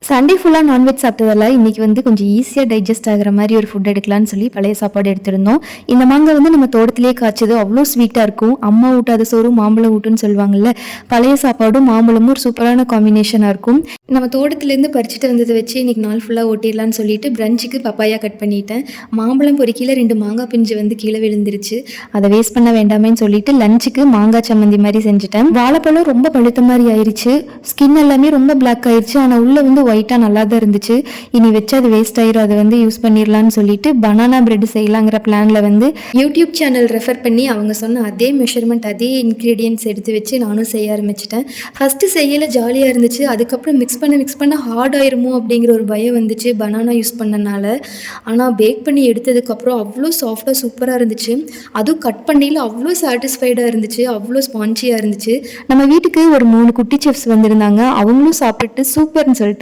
Sunday ஃபுல்லாக non veg சாப்பிட்டதால இன்றைக்கி வந்து கொஞ்சம் ஈஸியாக டைஜஸ்ட் ஆகிற மாதிரி ஒரு ஃபுட் எடுக்கலான்னு சொல்லி பழைய சாப்பாடு எடுத்திருந்தோம். இந்த மாங்காய் வந்து நம்ம தோட்டத்திலே காய்ச்சது, அவ்வளோ ஸ்வீட்டாக இருக்கும். அம்மா ஊட்டாத சோறு மாம்பழம் ஊட்டுன்னு சொல்லுவாங்கள்ல, பழைய சாப்பாடும் மாம்பழமும் ஒரு சூப்பரான காம்பினேஷனாக இருக்கும். நம்ம தோட்டத்துலேருந்து பறிச்சுட்டு வந்ததை வச்சு இன்றைக்கி நாள் ஃபுல்லாக ஓட்டிடலான்னு சொல்லிட்டு பிரஞ்சுக்கு பப்பாயா கட் பண்ணிட்டேன். மாம்பழம் பொறிக்கையில் 2 மாங்காய் பிஞ்சு வந்து கீழே விழுந்துருச்சு. அதை வேஸ்ட் பண்ண வேண்டாமேன்னு சொல்லிட்டு லஞ்சுக்கு மாங்காய் சம்மந்தி மாதிரி செஞ்சுட்டேன். வாழைப்பழம் ரொம்ப பழுத்த மாதிரி ஆயிடுச்சு, ஸ்கின் எல்லாமே ரொம்ப பிளாக் ஆயிடுச்சு. ஆனால் உள்ளே வந்து ஒயிட்டாக நல்லா தான் இருந்துச்சு. இனி வச்சு அது வேஸ்ட் ஆயிரும், அதை வந்து யூஸ் பண்ணிடலான்னு சொல்லிட்டு பனானா பிரெட் செய்யலாங்கிற பிளானில் வந்து யூடியூப் சேனல் ரெஃபர் பண்ணி அவங்க சொன்ன அதே மெஷர்மெண்ட் அதே இன்க்ரீடியன்ட்ஸ் எடுத்து வச்சு நானும் செய்ய ஆரம்பிச்சிட்டேன். ஃபஸ்ட்டு செய்யலை ஜாலியாக இருந்துச்சு. அதுக்கப்புறம் மிக்ஸ் பண்ண ஹார்ட் ஆயிருமோ அப்படிங்கிற ஒரு பயம் வந்துச்சு பனானா யூஸ் பண்ணனால. ஆனால் பேக் பண்ணி எடுத்ததுக்கப்புறம் அவ்வளோ சாஃப்டாக சூப்பராக இருந்துச்சு. அதுவும் கட் பண்ணியில் அவ்வளோ சாட்டிஸ்ஃபைடாக இருந்துச்சு, அவ்வளோ ஸ்பான்ச்சியாக இருந்துச்சு. நம்ம வீட்டுக்கு ஒரு 3 குட்டி செஃப்ஸ் வந்திருந்தாங்க. அவங்களும் சாப்பிட்டு சூப்பர்னு சொல்லிட்டாங்க.